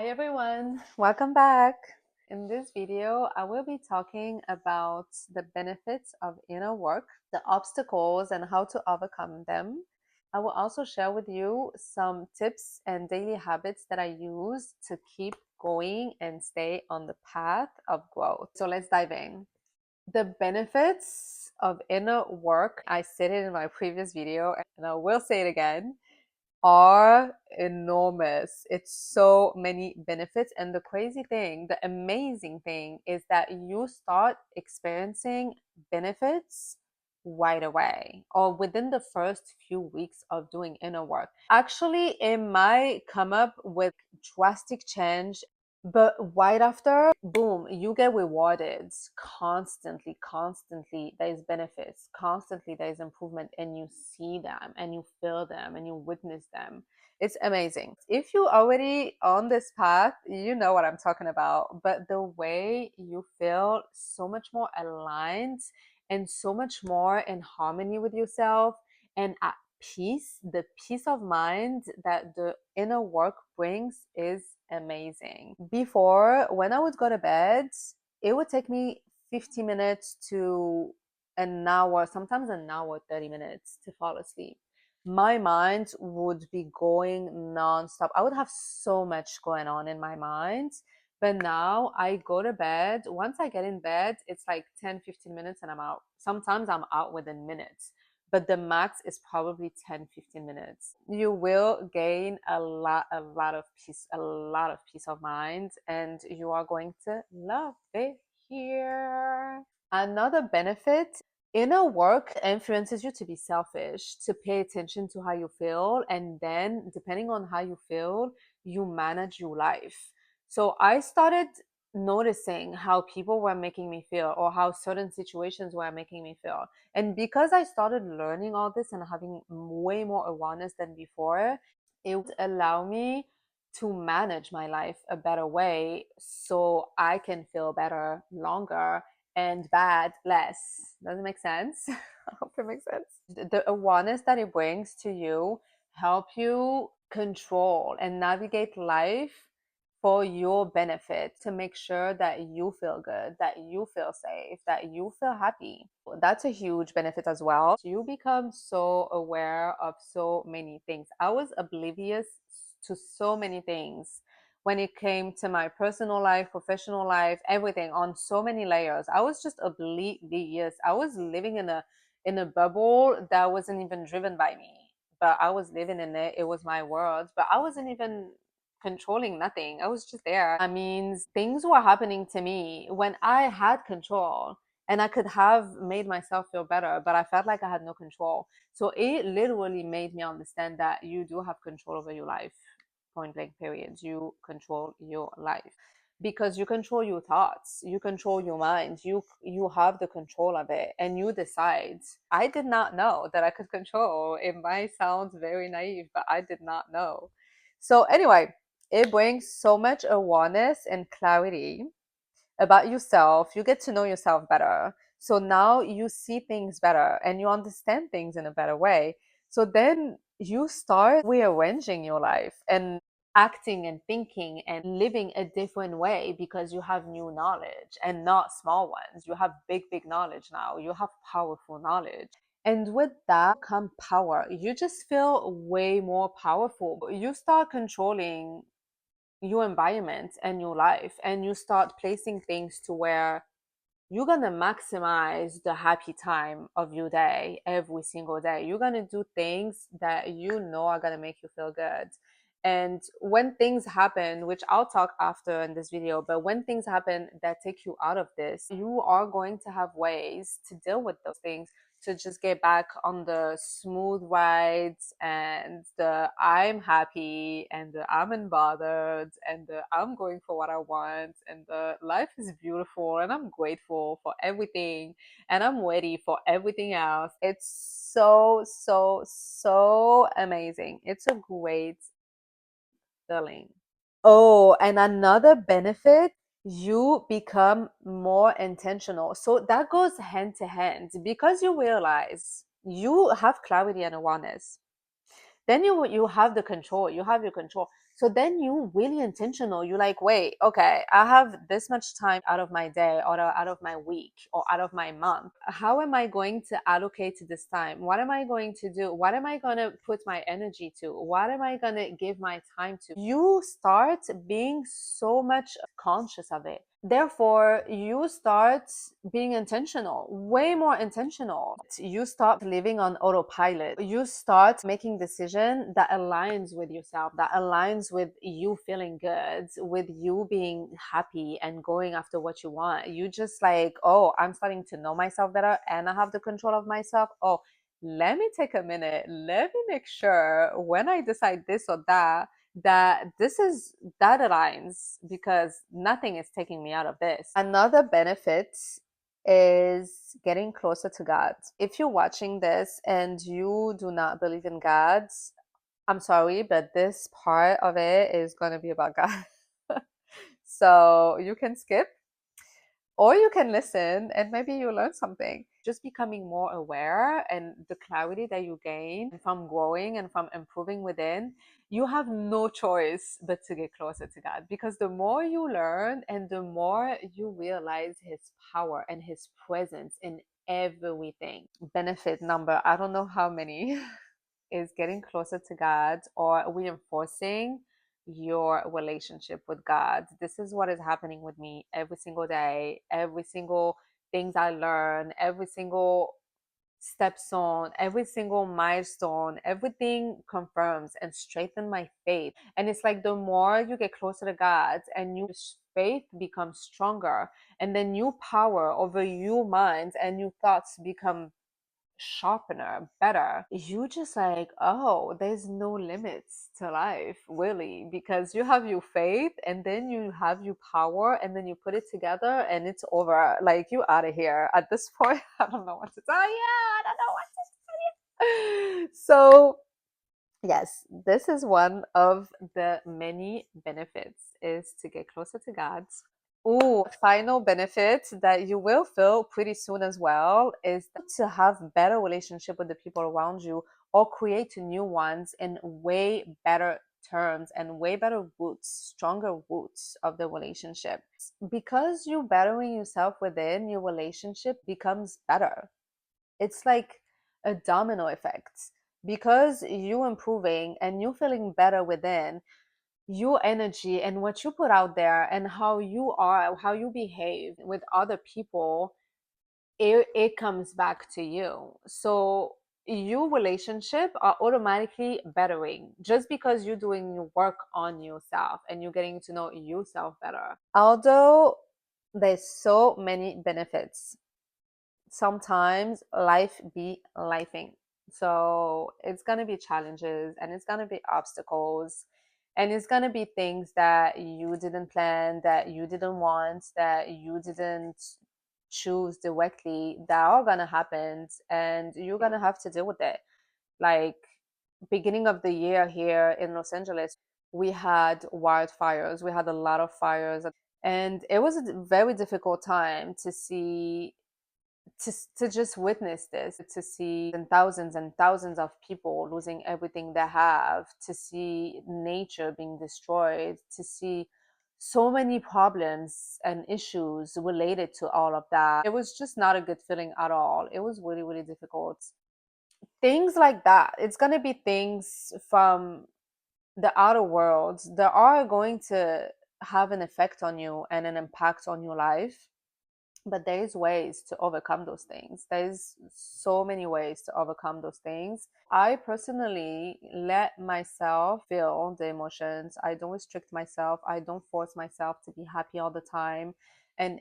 Hi everyone, welcome back. In this video, I will be talking about the benefits of inner work, the obstacles, and how to overcome them. I will also share with you some tips and daily habits that I use to keep going and stay on the path of growth. So let's dive in. The benefits of inner work, I said it in my previous video, and I will say it again, are enormous. It's so many benefits. And the crazy thing, the amazing thing is that you start experiencing benefits right away or within the first few weeks of doing inner work. Actually, it might come up with drastic change, but right after, boom, you get rewarded constantly. There's benefits, constantly there's improvement, and you see them and you feel them and you witness them. It's amazing. If you're already on this path, you know what I'm talking about. But the way you feel so much more aligned and so much more in harmony with yourself and at peace, the peace of mind that the inner work brings is amazing. Before, when I would go to bed, it would take me 50 minutes to an hour, sometimes an hour, 30 minutes to fall asleep. My mind would be going nonstop. I would have so much going on in my mind. But now I go to bed. Once I get in bed, it's like 10, 15 minutes and I'm out. Sometimes I'm out within minutes, but the max is probably 10, 15 minutes. You will gain a lot of peace, a lot of peace of mind, and you are going to love it here. Another benefit, inner work influences you to be selfish, to pay attention to how you feel, and then depending on how you feel, you manage your life. So I started noticing how people were making me feel or how certain situations were making me feel. And because I started learning all this and having way more awareness than before, it would allow me to manage my life a better way so I can feel better longer and bad less. Does it make sense? I hope it makes sense. The awareness that it brings to you help you control and navigate life for your benefit, to make sure that you feel good, that you feel safe, that you feel happy. That's a huge benefit as well. You become so aware of so many things. I was oblivious to so many things when it came to my personal life, professional life, everything on so many layers. I was just oblivious. I was living in a bubble that wasn't even driven by me, but I was living in it. It was my world, but I wasn't even controlling nothing. I was just there. I mean, things were happening to me when I had control and I could have made myself feel better, but I felt like I had no control. So it literally made me understand that you do have control over your life, point blank, period. You control your life because you control your thoughts, you control your mind, you have the control of it and you decide. I did not know that I could control. It might sound very naive, but I did not know. So anyway, it brings so much awareness and clarity about yourself. You get to know yourself better. So now you see things better and you understand things in a better way. So then you start rearranging your life and acting and thinking and living a different way because you have new knowledge and not small ones. You have big knowledge now. You have powerful knowledge. And with that come power. You just feel way more powerful. You start controlling your environment and your life, and you start placing things to where you're gonna maximize the happy time of your day every single day. You're gonna do things that you know are gonna make you feel good. And when things happen, which I'll talk after in this video, but when things happen that take you out of this, you are going to have ways to deal with those things, to just get back on the smooth rides and the I'm happy and the I'm unbothered and the I'm going for what I want and the life is beautiful and I'm grateful for everything and I'm ready for everything else. It's so amazing. It's a great feeling. Oh, and another benefit, you become more intentional. So that goes hand to hand because you realize you have clarity and awareness. Then you have the control. You have your control. So then you really intentional. You like, wait, okay, I have this much time out of my day or out of my week or out of my month. How am I going to allocate this time? What am I going to do? What am I going to put my energy to? What am I going to give my time to? You start being so much conscious of it. Therefore, you start being intentional, way more intentional. You stop living on autopilot. You start making decision that aligns with yourself, that aligns with you feeling good, with you being happy and going after what you want. You just like, oh, I'm starting to know myself better and I have the control of myself. Oh, let me take a minute. Let me make sure when I decide this or that, that this is that aligns because nothing is taking me out of this. Another benefit is getting closer to God. If you're watching this and you do not believe in God, I'm sorry, but this part of it is going to be about God. So you can skip or you can listen and maybe you learn something. Just becoming more aware and the clarity that you gain from growing and from improving within, you have no choice but to get closer to God because the more you learn and the more you realize His power and His presence in everything. Benefit number, I don't know how many, is getting closer to God or reinforcing your relationship with God. This is what is happening with me every single day, every single things I learn, every single stepstone, every single milestone, everything confirms and strengthens my faith. And it's like the more you get closer to God and your faith becomes stronger, and then new power over your mind and new thoughts become sharpener, better, you just like, oh, there's no limits to life, really, because you have your faith and then you have your power and then you put it together and it's over. Like, you out of here at this point. I don't know what to tell you. I don't know what to tell you. So, yes, this is one of the many benefits is to get closer to God. Ooh, final benefit that you will feel pretty soon as well is to have better relationship with the people around you or create new ones in way better terms and way better roots, stronger roots of the relationship. Because you bettering yourself within, your relationship becomes better. It's like a domino effect. Because you improving and you feeling better within, your energy and what you put out there and how you are, how you behave with other people, it comes back to you. So your relationship are automatically bettering just because you're doing your work on yourself and you're getting to know yourself better. Although there's so many benefits, sometimes life be lifing. So it's gonna be challenges and it's gonna be obstacles and it's gonna be things that you didn't plan, that you didn't want, that you didn't choose directly that are gonna happen and you're gonna have to deal with it. Like beginning of the year here in Los Angeles, we had wildfires. We had a lot of fires and it was a very difficult time to see to just witness this, to see and thousands of people losing everything they have, to see nature being destroyed, to see so many problems and issues related to all of that. It was just not a good feeling at all. It was really, really difficult. Things like that. It's going to be things from the outer world that are going to have an effect on you and an impact on your life, but there's ways to overcome those things. There's so many ways to overcome those things. I personally let myself feel the emotions. I don't restrict myself. I don't force myself to be happy all the time and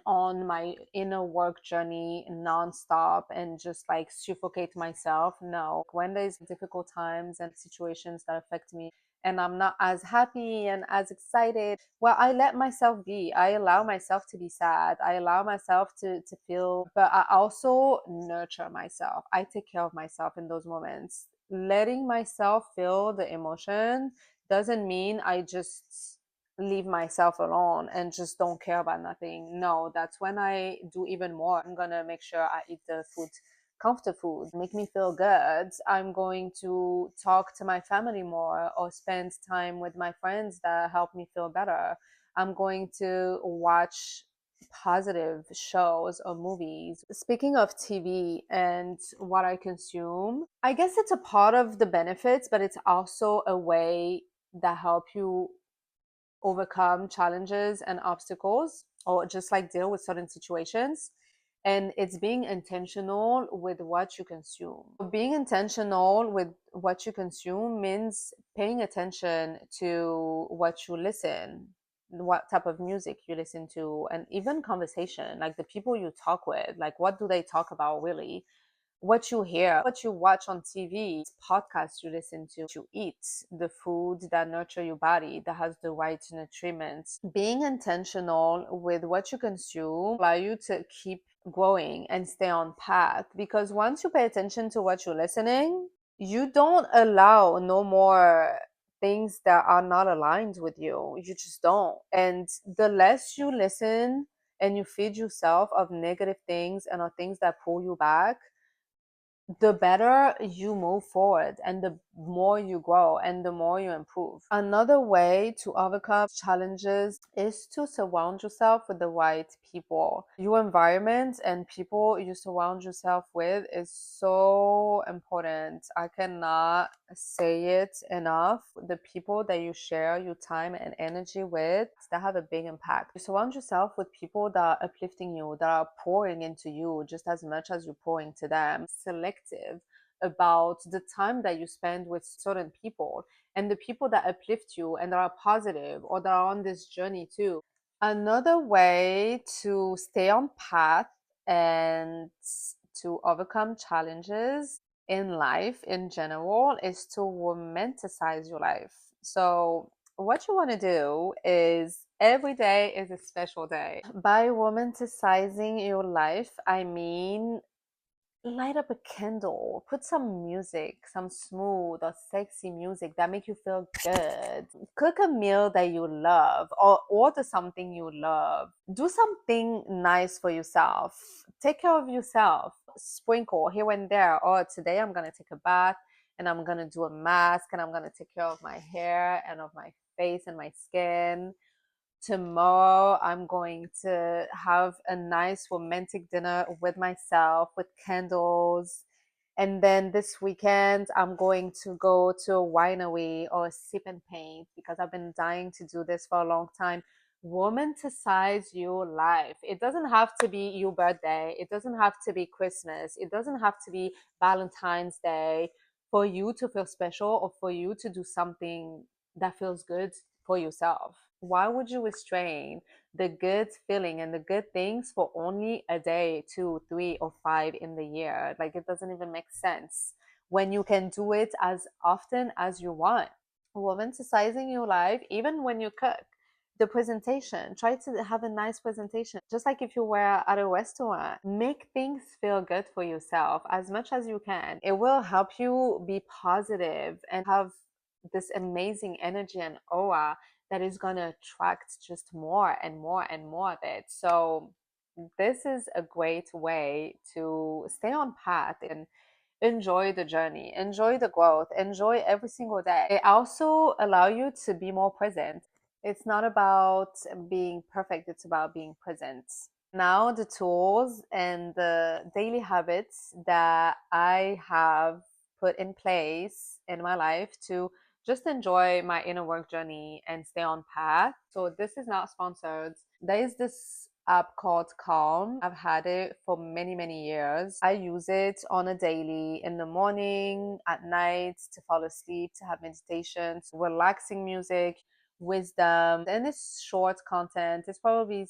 on my inner work journey nonstop and just like suffocate myself. No, when there's difficult times and situations that affect me and I'm not as happy and as excited, well, I let myself be. I allow myself to be sad. I allow myself to feel, but I also nurture myself. I take care of myself in those moments. Letting myself feel the emotion doesn't mean I just leave myself alone and just don't care about nothing. No, that's when I do even more. I'm gonna make sure I eat the food comfort food, make me feel good. I'm going to talk to my family more or spend time with my friends that help me feel better. I'm going to watch positive shows or movies. Speaking of TV and what I consume, I guess it's a part of the benefits, but it's also a way that help you overcome challenges and obstacles or just like deal with certain situations. And it's being intentional with what you consume. Being intentional with what you consume means paying attention to what you listen, what type of music you listen to, and even conversation, like the people you talk with, like what do they talk about really? What you hear, what you watch on TV, podcasts you listen to, what you eat, the food that nurture your body, that has the right nutrients. Being intentional with what you consume allow you to keep growing and stay on path, because once you pay attention to what you're listening, you don't allow no more things that are not aligned with you. You just don't. And the less you listen and you feed yourself of negative things and of things that pull you back, the better you move forward and the more you grow and the more you improve. Another way to overcome challenges is to surround yourself with the right people. Your environment and people you surround yourself with is so important. I cannot say it enough. The people that you share your time and energy with, that have a big impact. You surround yourself with people that are uplifting you, that are pouring into you just as much as you're pouring to them. Selective about the time that you spend with certain people, and the people that uplift you and that are positive or that are on this journey too. Another way to stay on path and to overcome challenges in life in general is to romanticize your life. So what you want to do is every day is a special day. By romanticizing your life, I mean light up a candle, put some music, some smooth or sexy music that make you feel good. Cook a meal that you love or order something you love. Do something nice for yourself. Take care of yourself. Sprinkle here and there. Or today I'm going to take a bath and I'm going to do a mask and I'm going to take care of my hair and of my face and my skin. Tomorrow, I'm going to have a nice romantic dinner with myself with candles. And then this weekend, I'm going to go to a winery or a sip and paint because I've been dying to do this for a long time. Romanticize your life. It doesn't have to be your birthday. It doesn't have to be Christmas. It doesn't have to be Valentine's Day for you to feel special or for you to do something that feels good for yourself. Why would you restrain the good feeling and the good things for only a day, 2, 3, or 5 in the year? Like, it doesn't even make sense when you can do it as often as you want. Romanticizing your life, even when you cook. The presentation, try to have a nice presentation. Just like if you were at a restaurant, make things feel good for yourself as much as you can. It will help you be positive and have this amazing energy and aura that is going to attract just more and more and more of it. So this is a great way to stay on path and enjoy the journey, enjoy the growth, enjoy every single day. It also allow you to be more present. It's not about being perfect, it's about being present. Now the tools and the daily habits that I have put in place in my life to just enjoy my inner work journey and stay on path. So this is not sponsored. There is this app called Calm. I've had it for many, many years. I use it on a daily, in the morning, at night, to fall asleep, to have meditations, relaxing music, wisdom, and it's short content. It's probably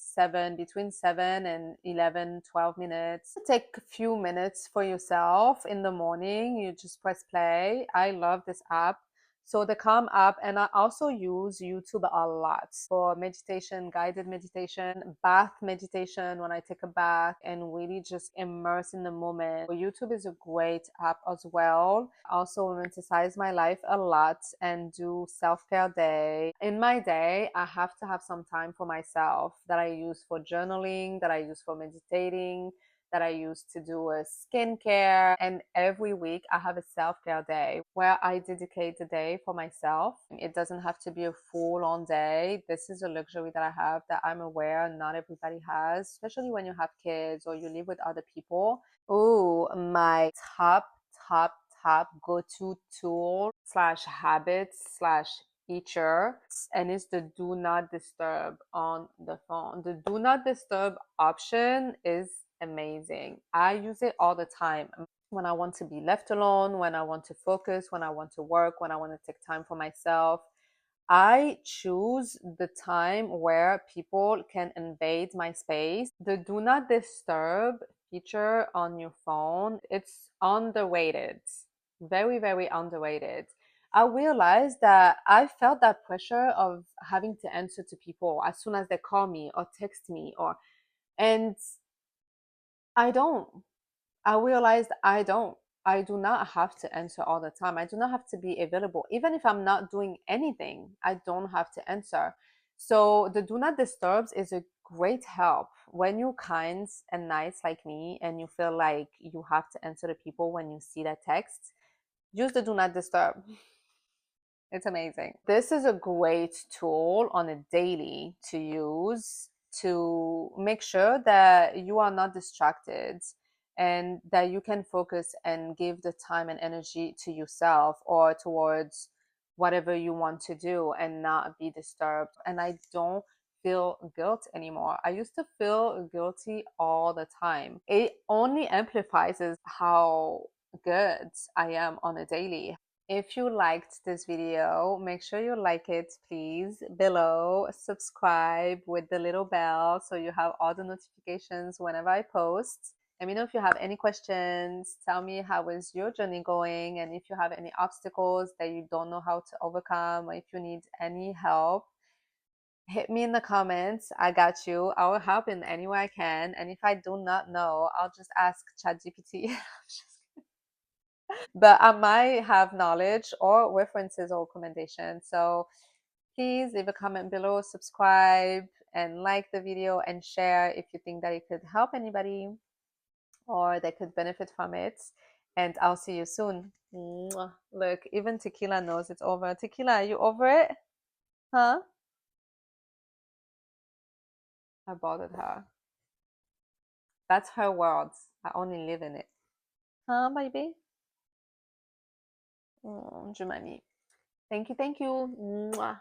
between 7 and 11, 12 minutes. Take a few minutes for yourself in the morning. You just press play. I love this app. So the Calm app, and I also use YouTube a lot for meditation, guided meditation, bath meditation when I take a bath and really just immerse in the moment. YouTube is a great app as well. I also romanticize my life a lot and do self-care day. In my day, I have to have some time for myself that I use for journaling, that I use for meditating, that I use to do a skincare. And every week I have a self-care day where I dedicate the day for myself. It doesn't have to be a full-on day. This is a luxury that I have that I'm aware not everybody has, especially when you have kids or you live with other people. Oh, my top, top go-to tool slash habits slash feature, and it's the do not disturb on the phone. The do not disturb option is amazing. I use it all the time when I want to be left alone, when I want to focus, when I want to work, when I want to take time for myself. I choose the time where people can invade my space. The do not disturb feature on your phone, it's underrated. Very, very underrated. I realized that I felt that pressure of having to answer to people as soon as they call me or text me or and I don't. I realized I don't. I do not have to answer all the time. I do not have to be available. Even if I'm not doing anything, I don't have to answer. So the do not disturbs is a great help when you're kind and nice like me and you feel like you have to answer the people when you see that text. Use the do not disturb. It's amazing. This is a great tool on a daily to use to make sure that you are not distracted and that you can focus and give the time and energy to yourself or towards whatever you want to do and not be disturbed. And I don't feel guilt anymore. I used to feel guilty all the time. It only amplifies how good I am on a daily. If you liked this video, make sure you like it, please, below. Subscribe with the little bell so you have all the notifications whenever I post. Let me know if you have any questions. Tell me how is your journey going, and if you have any obstacles that you don't know how to overcome, or if you need any help, hit me in the comments. I got you. I will help in any way I can. And if I do not know, I'll just ask ChatGPT. But I might have knowledge or references or recommendations. So please leave a comment below, subscribe, and like the video and share if you think that it could help anybody or they could benefit from it. And I'll see you soon. Mwah. Look, even Tequila knows it's over. Tequila, are you over it? Huh? I bothered her. That's her world. I only live in it. Huh, baby? Je m'amie. Thank you, thank you. Mwah.